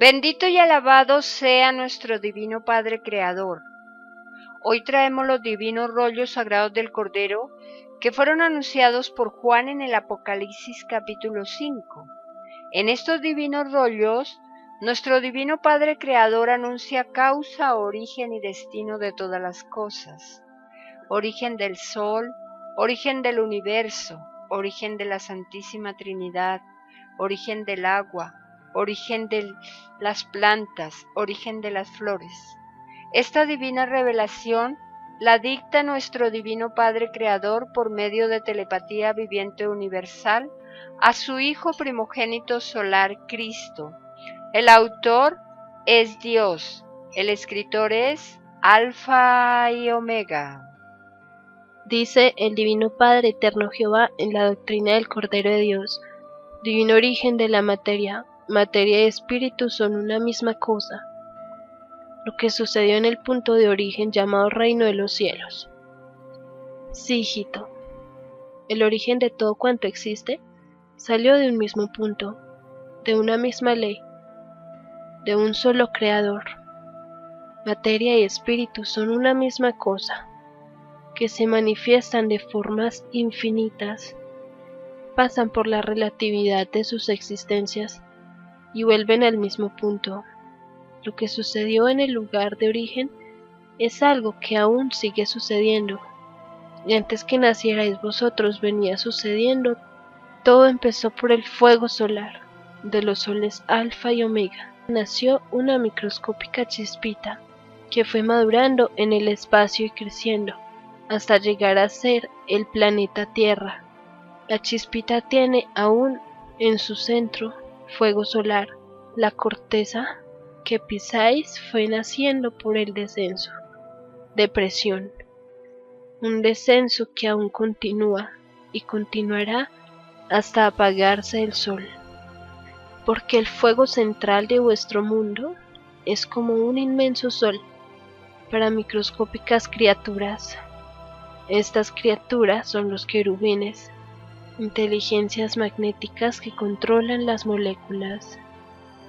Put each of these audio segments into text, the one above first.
Bendito y alabado sea nuestro Divino Padre Creador. Hoy traemos los divinos rollos sagrados del Cordero que fueron anunciados por Juan en el Apocalipsis capítulo 5. En estos divinos rollos, nuestro Divino Padre Creador anuncia causa, origen y destino de todas las cosas. Origen del Sol, origen del universo, origen de la Santísima Trinidad, origen del agua, origen de las plantas, origen de las flores. Esta divina revelación la dicta nuestro Divino Padre Creador por medio de telepatía viviente universal a su Hijo primogénito solar Cristo. El autor es Dios, el escritor es Alfa y Omega. Dice el Divino Padre Eterno Jehová en la doctrina del Cordero de Dios: divino origen de la materia, materia y espíritu son una misma cosa. Lo que sucedió en el punto de origen llamado reino de los cielos. Sí, hijito, el origen de todo cuanto existe salió de un mismo punto, de una misma ley, de un solo creador. Materia y espíritu son una misma cosa, que se manifiestan de formas infinitas, pasan por la relatividad de sus existencias y vuelven al mismo punto. Lo que sucedió en el lugar de origen es algo que aún sigue sucediendo, y antes que nacierais vosotros venía sucediendo. Todo empezó por el fuego solar, de los soles Alfa y Omega. Nació una microscópica chispita, que fue madurando en el espacio y creciendo, hasta llegar a ser el planeta Tierra. La chispita tiene aún en su centro fuego solar. La corteza que pisáis fue naciendo por el descenso de presión, un descenso que aún continúa y continuará hasta apagarse el sol, porque el fuego central de vuestro mundo es como un inmenso sol para microscópicas criaturas. Estas criaturas son los querubines, inteligencias magnéticas que controlan las moléculas.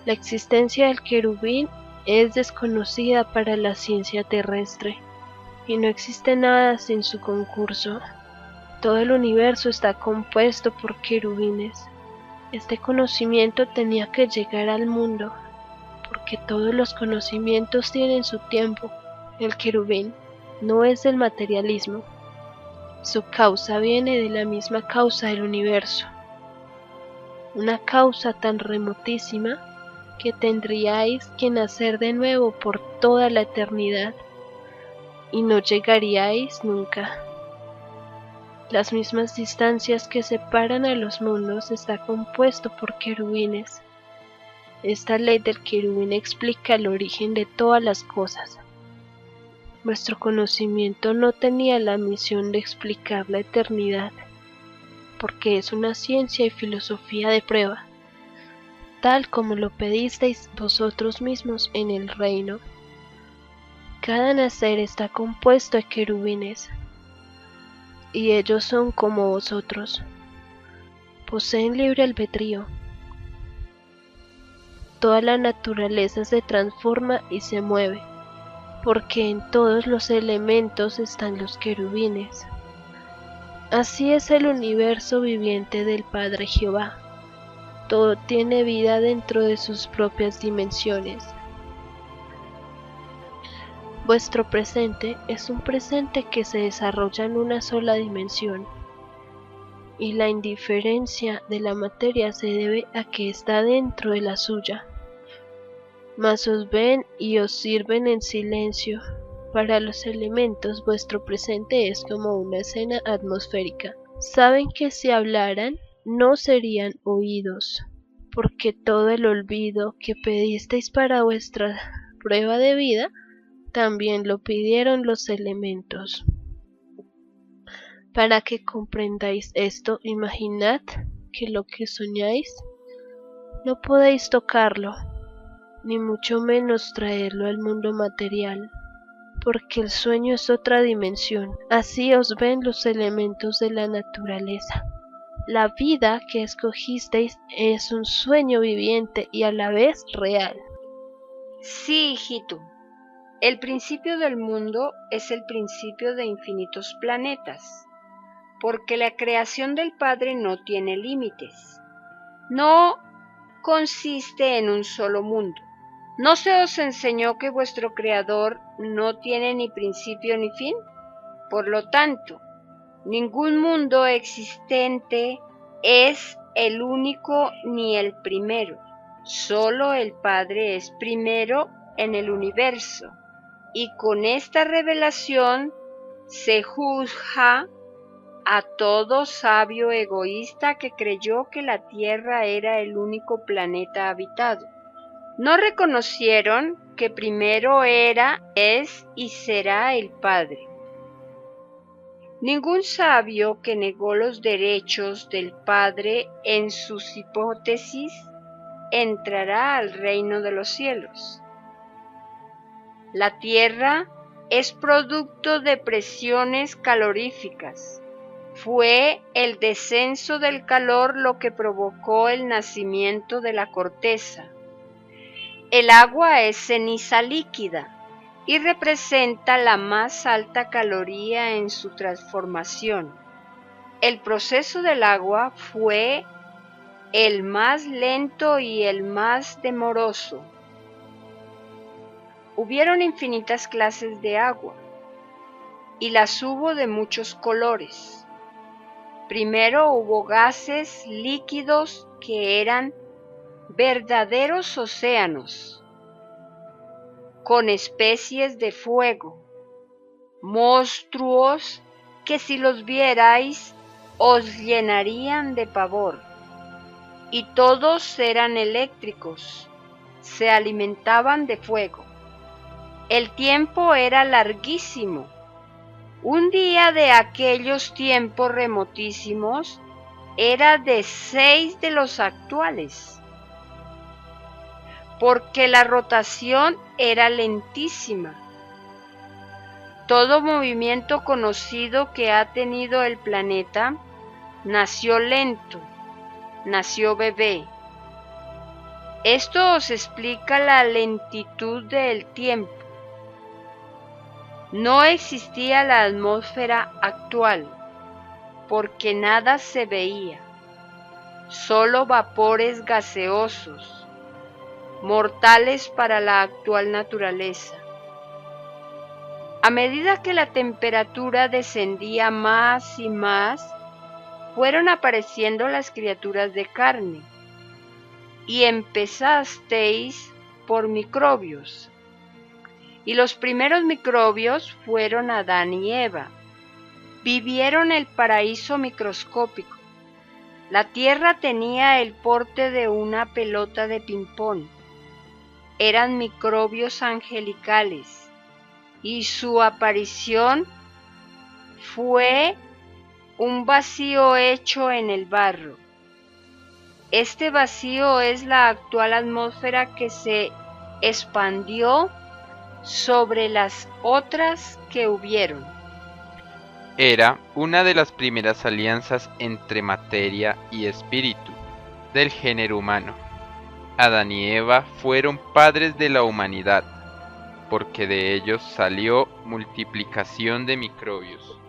La existencia del querubín es desconocida para la ciencia terrestre, y no existe nada sin su concurso. Todo el universo está compuesto por querubines. Este conocimiento tenía que llegar al mundo, porque todos los conocimientos tienen su tiempo. El querubín no es del materialismo. Su causa viene de la misma causa del universo, una causa tan remotísima que tendríais que nacer de nuevo por toda la eternidad y no llegaríais nunca. Las mismas distancias que separan a los mundos está compuesto por querubines. Esta ley del querubín explica el origen de todas las cosas. Vuestro conocimiento no tenía la misión de explicar la eternidad, porque es una ciencia y filosofía de prueba, tal como lo pedisteis vosotros mismos en el reino. Cada nacer está compuesto de querubines, y ellos son como vosotros, poseen libre albedrío. Toda la naturaleza se transforma y se mueve, porque en todos los elementos están los querubines. Así es el universo viviente del Padre Jehová. Todo tiene vida dentro de sus propias dimensiones. Vuestro presente es un presente que se desarrolla en una sola dimensión, y la indiferencia de la materia se debe a que está dentro de la suya. Mas os ven y os sirven en silencio. Para los elementos vuestro presente es como una escena atmosférica. Saben que si hablaran no serían oídos, porque todo el olvido que pedisteis para vuestra prueba de vida también lo pidieron los elementos. Para que comprendáis esto, imaginad que lo que soñáis no podéis tocarlo, ni mucho menos traerlo al mundo material, porque el sueño es otra dimensión. Así os ven los elementos de la naturaleza. La vida que escogisteis es un sueño viviente y a la vez real. Sí, hijito. El principio del mundo es el principio de infinitos planetas, porque la creación del Padre no tiene límites. No consiste en un solo mundo. ¿No se os enseñó que vuestro Creador no tiene ni principio ni fin? Por lo tanto, ningún mundo existente es el único ni el primero. Solo el Padre es primero en el universo. Y con esta revelación se juzga a todo sabio egoísta que creyó que la Tierra era el único planeta habitado. No reconocieron que primero era, es y será el Padre. Ningún sabio que negó los derechos del Padre en sus hipótesis entrará al reino de los cielos. La Tierra es producto de presiones caloríficas. Fue el descenso del calor lo que provocó el nacimiento de la corteza. El agua es ceniza líquida y representa la más alta caloría en su transformación. El proceso del agua fue el más lento y el más demoroso. Hubieron infinitas clases de agua, y las hubo de muchos colores. Primero hubo gases líquidos que eran verdaderos océanos, con especies de fuego, monstruos que si los vierais os llenarían de pavor, y todos eran eléctricos, se alimentaban de fuego. El tiempo era larguísimo. Un día de aquellos tiempos remotísimos era de 6 de los actuales, porque la rotación era lentísima. Todo movimiento conocido que ha tenido el planeta nació lento, nació bebé. Esto os explica la lentitud del tiempo. No existía la atmósfera actual, porque nada se veía, solo vapores gaseosos, mortales para la actual naturaleza. A medida que la temperatura descendía más y más, fueron apareciendo las criaturas de carne, y empezasteis por microbios. Y los primeros microbios fueron Adán y Eva. Vivieron el paraíso microscópico. La tierra tenía el porte de una pelota de ping-pong. Eran microbios angelicales, y su aparición fue un vacío hecho en el barro. Este vacío es la actual atmósfera que se expandió sobre las otras que hubieron. Era una de las primeras alianzas entre materia y espíritu del género humano. Adán y Eva fueron padres de la humanidad, porque de ellos salió multiplicación de microbios.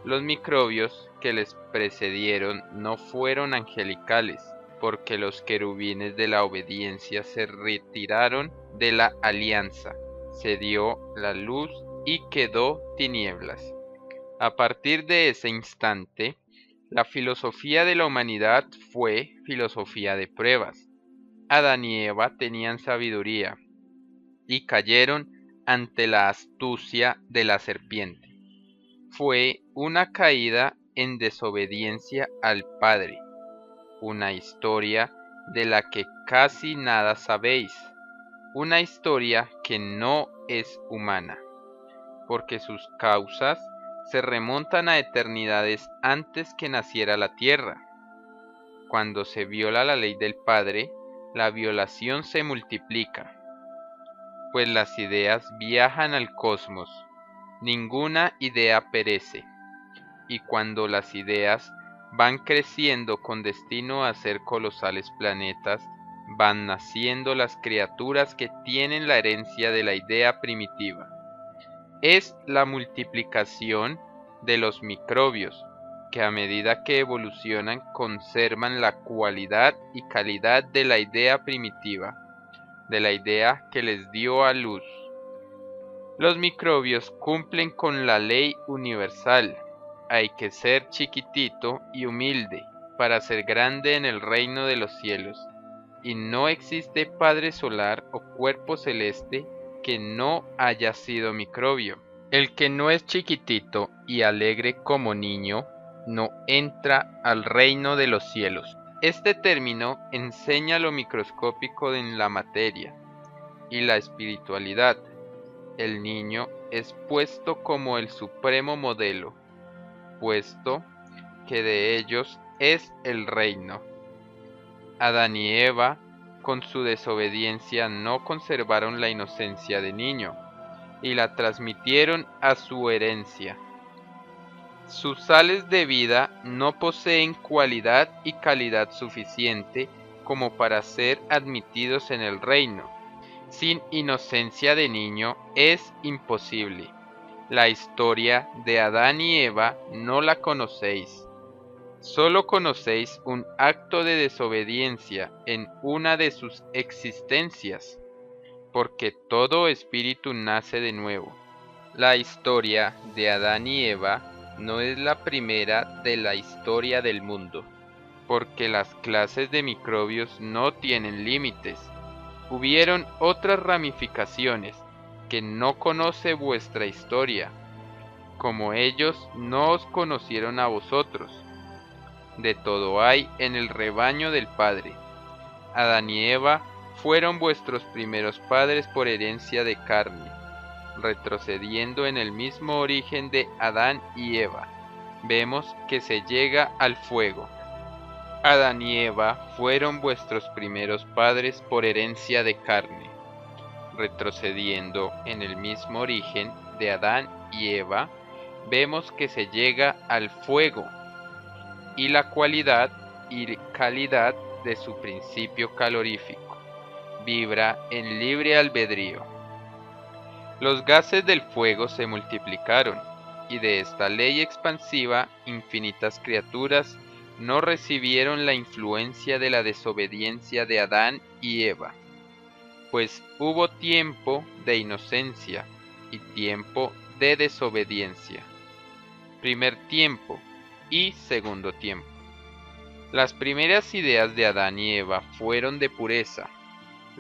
Los microbios que les precedieron no fueron angelicales, porque los querubines de la obediencia se retiraron de la alianza. Se dio la luz y quedó tinieblas. A partir de ese instante, la filosofía de la humanidad fue filosofía de pruebas. Adán y Eva tenían sabiduría y cayeron ante la astucia de la serpiente. Fue una caída en desobediencia al Padre, una historia de la que casi nada sabéis. Una historia que no es humana, porque sus causas se remontan a eternidades antes que naciera la tierra. Cuando se viola la ley del Padre, la violación se multiplica, pues las ideas viajan al cosmos, ninguna idea perece, y cuando las ideas van creciendo con destino a ser colosales planetas, van naciendo las criaturas que tienen la herencia de la idea primitiva. Es la multiplicación de los microbios, que a medida que evolucionan conservan la cualidad y calidad de la idea primitiva, de la idea que les dio a luz. Los microbios cumplen con la ley universal. Hay que ser chiquitito y humilde para ser grande en el reino de los cielos, y no existe Padre solar o cuerpo celeste que no haya sido microbio. El que no es chiquitito y alegre como niño, no entra al reino de los cielos. Este término enseña lo microscópico en la materia y la espiritualidad. El niño es puesto como el supremo modelo, puesto que de ellos es el reino. Adán y Eva, con su desobediencia, no conservaron la inocencia de niño y la transmitieron a su herencia. Sus sales de vida no poseen cualidad y calidad suficiente como para ser admitidos en el reino. Sin inocencia de niño es imposible. La historia de Adán y Eva no la conocéis. Solo conocéis un acto de desobediencia en una de sus existencias, porque todo espíritu nace de nuevo. La historia de Adán y Eva no es la primera de la historia del mundo, porque las clases de microbios no tienen límites. Hubieron otras ramificaciones que no conoce vuestra historia, como ellos no os conocieron a vosotros. De todo hay en el rebaño del Padre. Adán y Eva fueron vuestros primeros padres por herencia de carne, retrocediendo en el mismo origen de Adán y Eva. Vemos que se llega al fuego. Adán y Eva fueron vuestros primeros padres por herencia de carne, retrocediendo en el mismo origen de Adán y Eva. Vemos que se llega al fuego y la cualidad y calidad de su principio calorífico vibra en libre albedrío. Los gases del fuego se multiplicaron, y de esta ley expansiva infinitas criaturas no recibieron la influencia de la desobediencia de Adán y Eva, pues hubo tiempo de inocencia y tiempo de desobediencia, primer tiempo y segundo tiempo. Las primeras ideas de Adán y Eva fueron de pureza,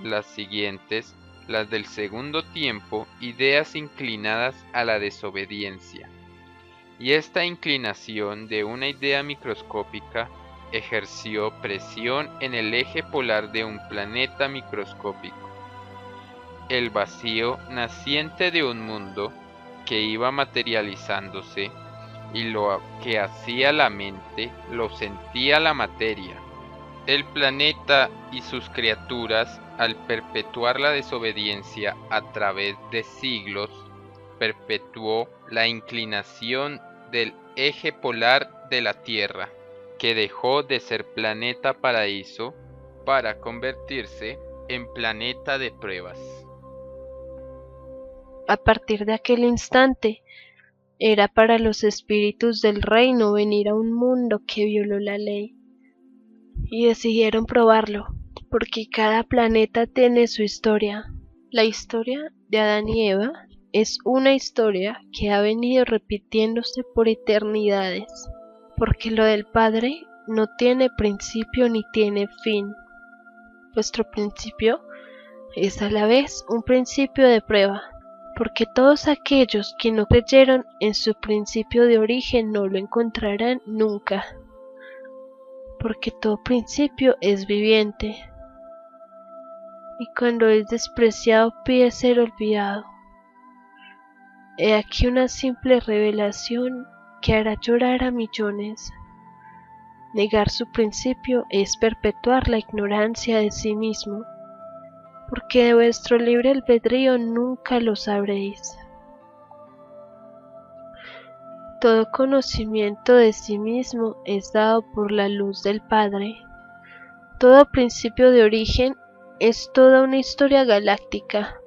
las siguientes, las del segundo tiempo, ideas inclinadas a la desobediencia. Y esta inclinación de una idea microscópica ejerció presión en el eje polar de un planeta microscópico. El vacío naciente de un mundo que iba materializándose, y lo que hacía la mente lo sentía la materia. El planeta y sus criaturas, al perpetuar la desobediencia a través de siglos, perpetuó la inclinación del eje polar de la Tierra, que dejó de ser planeta paraíso para convertirse en planeta de pruebas. A partir de aquel instante, era para los espíritus del reino venir a un mundo que violó la ley, y decidieron probarlo, porque cada planeta tiene su historia. La historia de Adán y Eva es una historia que ha venido repitiéndose por eternidades, porque lo del Padre no tiene principio ni tiene fin. Vuestro principio es a la vez un principio de prueba, porque todos aquellos que no creyeron en su principio de origen no lo encontrarán nunca, porque todo principio es viviente, y cuando es despreciado pide ser olvidado. He aquí una simple revelación que hará llorar a millones. Negar su principio es perpetuar la ignorancia de sí mismo, porque de vuestro libre albedrío nunca lo sabréis. Todo conocimiento de sí mismo es dado por la luz del Padre. Todo principio de origen es toda una historia galáctica,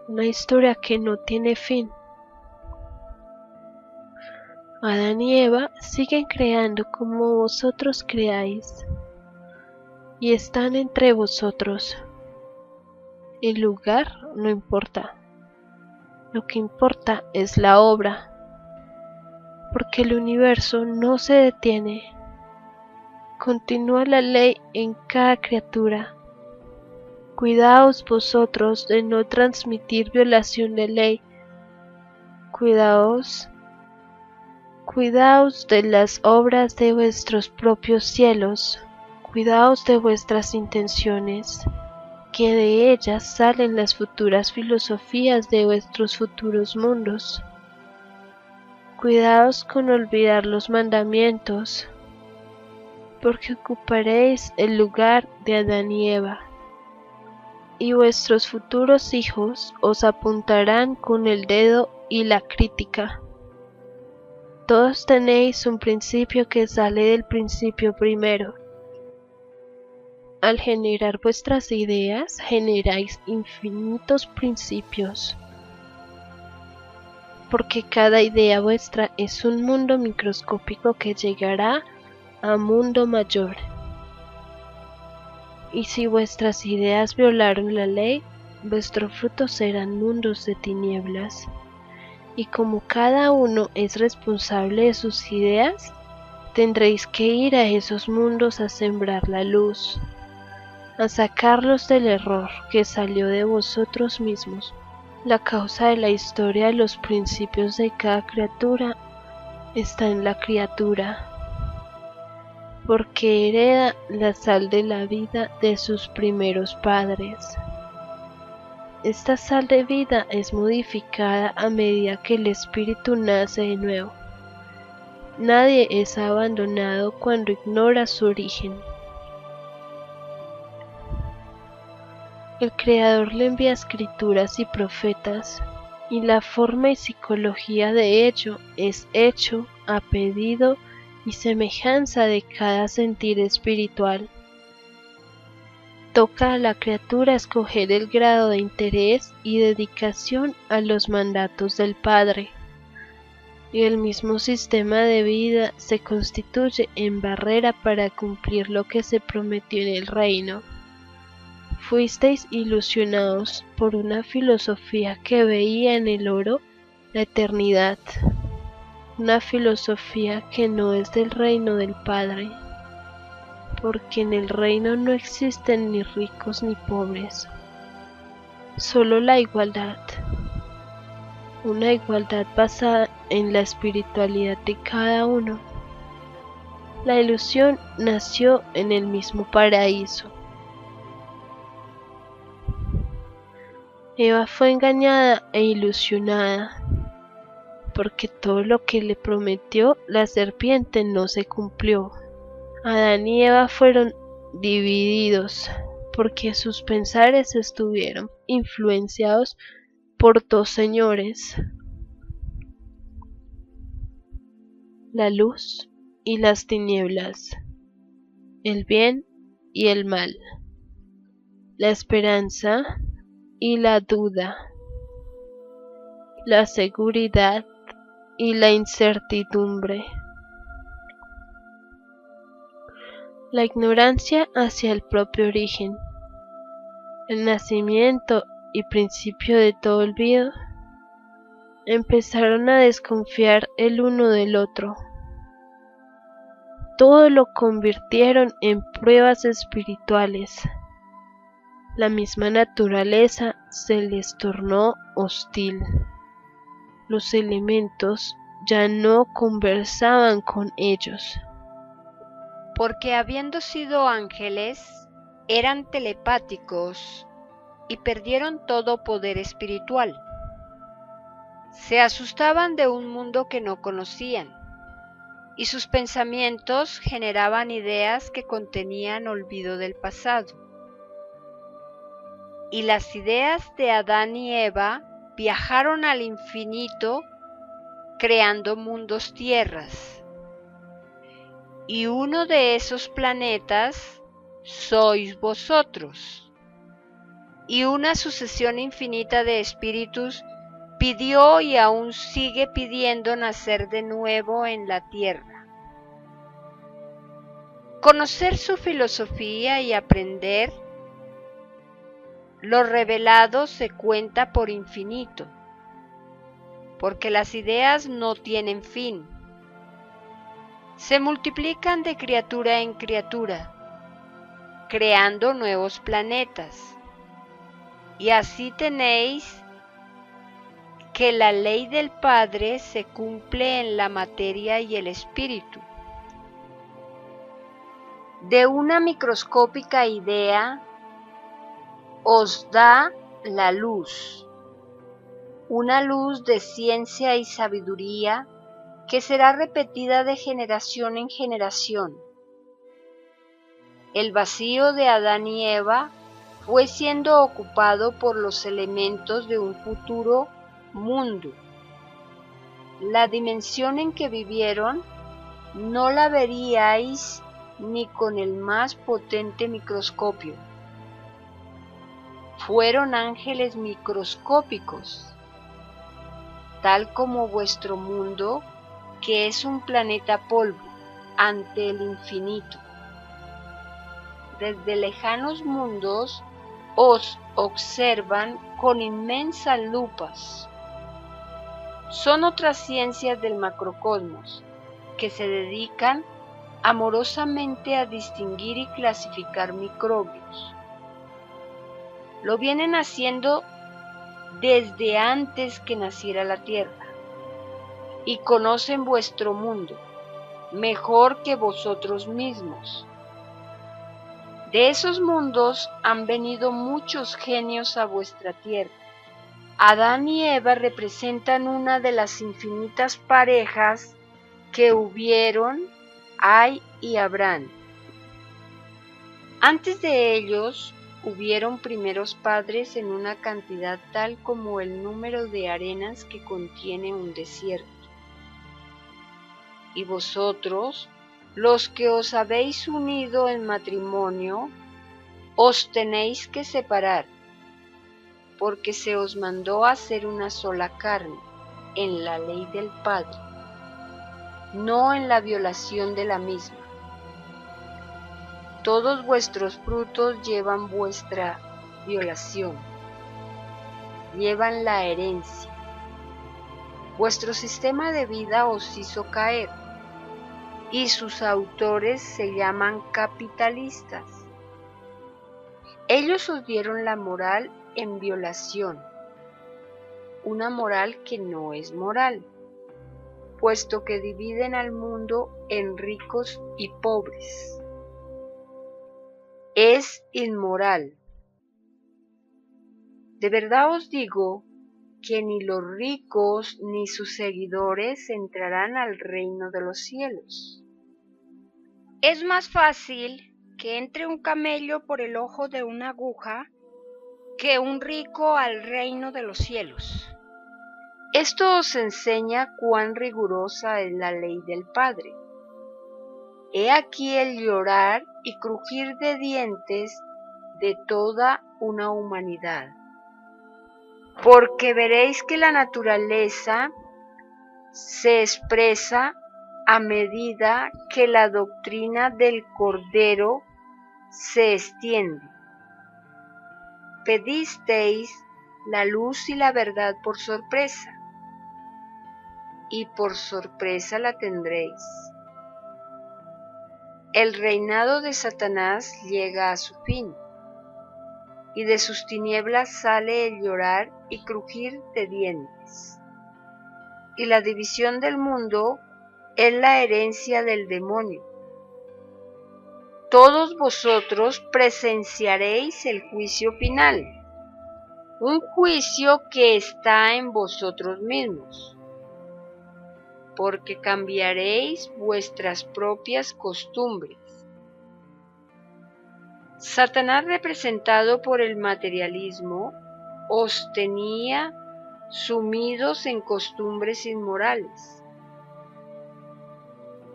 una historia que no tiene fin. Adán y Eva siguen creando como vosotros creáis, y están entre vosotros. El lugar no importa, lo que importa es la obra, porque el universo no se detiene. Continúa la ley en cada criatura. Cuidaos vosotros de no transmitir violación de ley. Cuidaos de las obras de vuestros propios cielos. Cuidaos de vuestras intenciones, que de ellas salen las futuras filosofías de vuestros futuros mundos. Cuidaos con olvidar los mandamientos, porque ocuparéis el lugar de Adán y Eva, y vuestros futuros hijos os apuntarán con el dedo y la crítica. Todos tenéis un principio que sale del principio primero. Al generar vuestras ideas, generáis infinitos principios, porque cada idea vuestra es un mundo microscópico que llegará a mundo mayor. Y si vuestras ideas violaron la ley, vuestros frutos serán mundos de tinieblas. Y como cada uno es responsable de sus ideas, tendréis que ir a esos mundos a sembrar la luz, a sacarlos del error que salió de vosotros mismos. La causa de la historia de los principios de cada criatura está en la criatura, porque hereda la sal de la vida de sus primeros padres. Esta sal de vida es modificada a medida que el espíritu nace de nuevo. Nadie es abandonado cuando ignora su origen. El Creador le envía escrituras y profetas, y la forma y psicología de ello es hecho a pedido y semejanza de cada sentir espiritual. Toca a la criatura escoger el grado de interés y dedicación a los mandatos del Padre, y el mismo sistema de vida se constituye en barrera para cumplir lo que se prometió en el reino. Fuisteis ilusionados por una filosofía que veía en el oro la eternidad, una filosofía que no es del reino del Padre, porque en el reino no existen ni ricos ni pobres, solo la igualdad, una igualdad basada en la espiritualidad de cada uno. La ilusión nació en el mismo paraíso. Eva fue engañada e ilusionada, porque todo lo que le prometió la serpiente no se cumplió. Adán y Eva fueron divididos, porque sus pensares estuvieron influenciados por dos señores, la luz y las tinieblas, el bien y el mal, la esperanza y la duda, la seguridad y la incertidumbre. La ignorancia hacia el propio origen, el nacimiento y principio de todo olvido, empezaron a desconfiar el uno del otro. Todo lo convirtieron en pruebas espirituales. La misma naturaleza se les tornó hostil. Los elementos ya no conversaban con ellos, porque habiendo sido ángeles, eran telepáticos y perdieron todo poder espiritual. Se asustaban de un mundo que no conocían, y sus pensamientos generaban ideas que contenían olvido del pasado. Y las ideas de Adán y Eva viajaron al infinito creando mundos tierras. Y uno de esos planetas sois vosotros. Y una sucesión infinita de espíritus pidió y aún sigue pidiendo nacer de nuevo en la tierra. Conocer su filosofía y aprender lo revelado se cuenta por infinito, porque las ideas no tienen fin. Se multiplican de criatura en criatura, creando nuevos planetas. Y así tenéis que la ley del Padre se cumple en la materia y el espíritu. De una microscópica idea os da la luz, una luz de ciencia y sabiduría que será repetida de generación en generación. El vacío de Adán y Eva fue siendo ocupado por los elementos de un futuro mundo. La dimensión en que vivieron no la veríais ni con el más potente microscopio. Fueron ángeles microscópicos, tal como vuestro mundo, que es un planeta polvo ante el infinito. Desde lejanos mundos os observan con inmensas lupas. Son otras ciencias del macrocosmos que se dedican amorosamente a distinguir y clasificar microbios. Lo vienen haciendo desde antes que naciera la Tierra y conocen vuestro mundo mejor que vosotros mismos. De esos mundos han venido muchos genios a vuestra tierra. Adán y Eva representan una de las infinitas parejas que hubieron, hay y habrán. Antes de ellos hubieron primeros padres en una cantidad tal como el número de arenas que contiene un desierto. Y vosotros, los que os habéis unido en matrimonio, os tenéis que separar, porque se os mandó a hacer una sola carne, en la ley del Padre, no en la violación de la misma. Todos vuestros frutos llevan vuestra violación, llevan la herencia. Vuestro sistema de vida os hizo caer, y sus autores se llaman capitalistas. Ellos os dieron la moral en violación, una moral que no es moral, puesto que dividen al mundo en ricos y pobres. Es inmoral. De verdad os digo que ni los ricos ni sus seguidores entrarán al reino de los cielos. Es más fácil que entre un camello por el ojo de una aguja que un rico al reino de los cielos. Esto os enseña cuán rigurosa es la ley del Padre. He aquí el llorar y crujir de dientes de toda una humanidad. Porque veréis que la naturaleza se expresa a medida que la doctrina del Cordero se extiende. Pedisteis la luz y la verdad por sorpresa, y por sorpresa la tendréis. El reinado de Satanás llega a su fin, y de sus tinieblas sale el llorar y crujir de dientes. Y la división del mundo es la herencia del demonio. Todos vosotros presenciaréis el juicio final, un juicio que está en vosotros mismos, porque cambiaréis vuestras propias costumbres. Satanás, representado por el materialismo, os tenía sumidos en costumbres inmorales.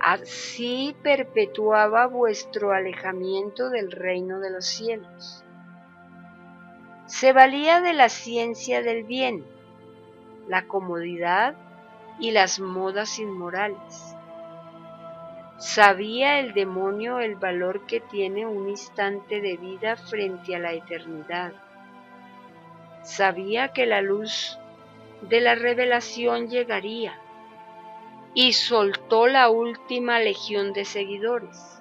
Así perpetuaba vuestro alejamiento del reino de los cielos. Se valía de la ciencia del bien, la comodidad y las modas inmorales. Sabía el demonio el valor que tiene un instante de vida frente a la eternidad. Sabía que la luz de la revelación llegaría y soltó la última legión de seguidores.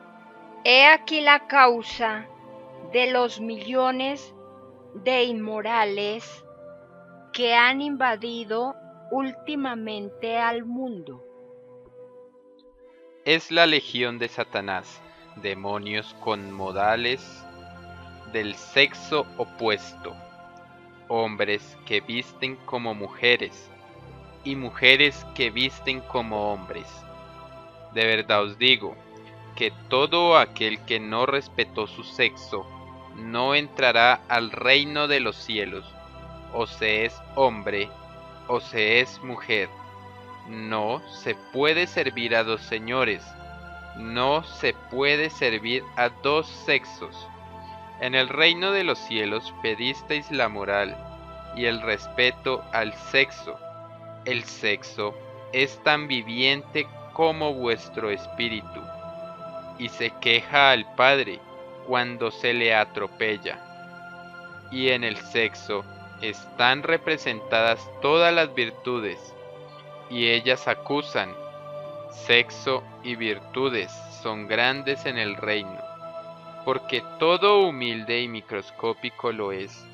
He aquí la causa de los millones de inmorales que han invadido últimamente al mundo. Es la legión de Satanás, demonios con modales del sexo opuesto, hombres que visten como mujeres y mujeres que visten como hombres. De verdad os digo que todo aquel que no respetó su sexo no entrará al reino de los cielos, o se es hombre o se es mujer. No se puede servir a dos señores, no se puede servir a dos sexos. En el reino de los cielos pedisteis la moral y el respeto al sexo. El sexo es tan viviente como vuestro espíritu, y se queja al Padre cuando se le atropella. Y en el sexo están representadas todas las virtudes, y ellas acusan. Sexo y virtudes son grandes en el reino, porque todo humilde y microscópico lo es.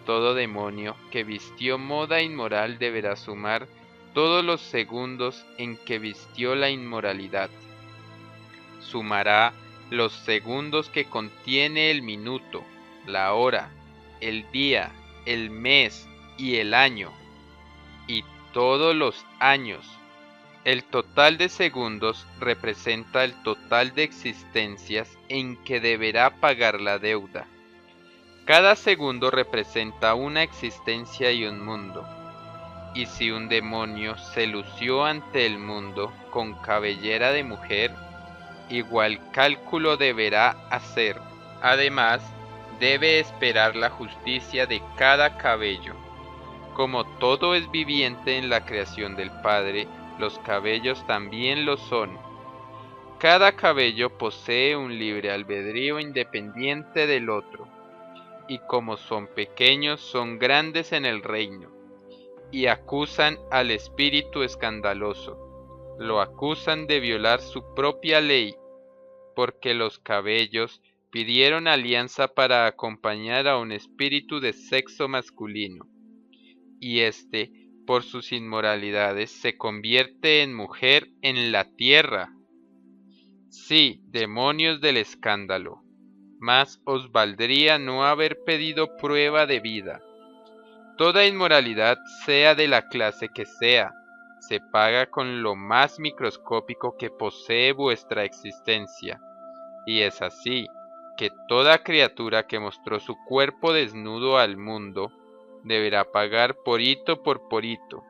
Todo demonio que vistió moda inmoral deberá sumar todos los segundos en que vistió la inmoralidad. Sumará los segundos que contiene el minuto, la hora, el día, el mes y el año, y todos los años. El total de segundos representa el total de existencias en que deberá pagar la deuda. Cada segundo representa una existencia y un mundo. Y si un demonio se lució ante el mundo con cabellera de mujer, igual cálculo deberá hacer. Además, debe esperar la justicia de cada cabello. Como todo es viviente en la creación del Padre, los cabellos también lo son. Cada cabello posee un libre albedrío independiente del otro, y como son pequeños, son grandes en el reino, y acusan al espíritu escandaloso. Lo acusan de violar su propia ley, porque los cabellos pidieron alianza para acompañar a un espíritu de sexo masculino, y éste, por sus inmoralidades, se convierte en mujer en la tierra. Sí, demonios del escándalo, más os valdría no haber pedido prueba de vida. Toda inmoralidad, sea de la clase que sea, se paga con lo más microscópico que posee vuestra existencia. Y es así que toda criatura que mostró su cuerpo desnudo al mundo deberá pagar porito por porito,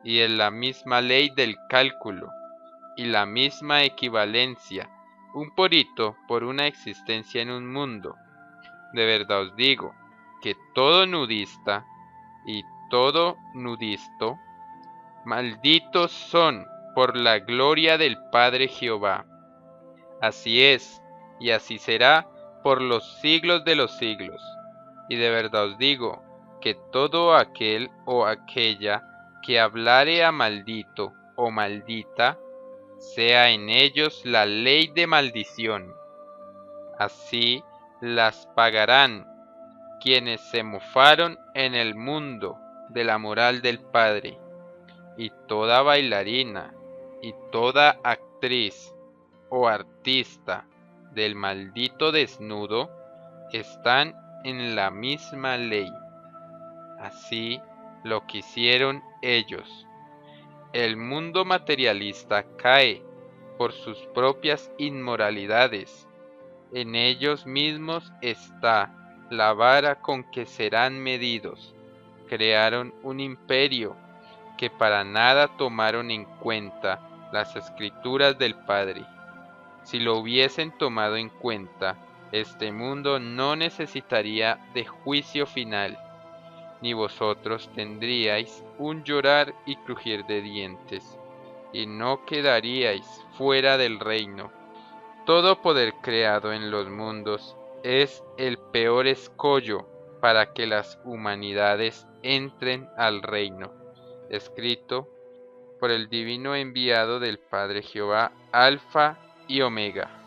y es la misma ley del cálculo y la misma equivalencia, un porito por una existencia en un mundo. De verdad os digo que todo nudista y todo nudisto malditos son por la gloria del Padre Jehová. Así es, y así será por los siglos de los siglos. Y de verdad os digo que todo aquel o aquella que hablare a maldito o maldita, sea en ellos la ley de maldición. Así las pagarán quienes se mofaron en el mundo de la moral del Padre. Y toda bailarina y toda actriz o artista del maldito desnudo están en la misma ley. Así lo quisieron ellos. El mundo materialista cae por sus propias inmoralidades. En ellos mismos está la vara con que serán medidos. Crearon un imperio que para nada tomaron en cuenta las escrituras del Padre. Si lo hubiesen tomado en cuenta, este mundo no necesitaría de juicio final, ni vosotros tendríais un llorar y crujir de dientes, y no quedaríais fuera del reino. Todo poder creado en los mundos es el peor escollo para que las humanidades entren al reino. Escrito por el divino enviado del Padre Jehová, Alfa y Omega.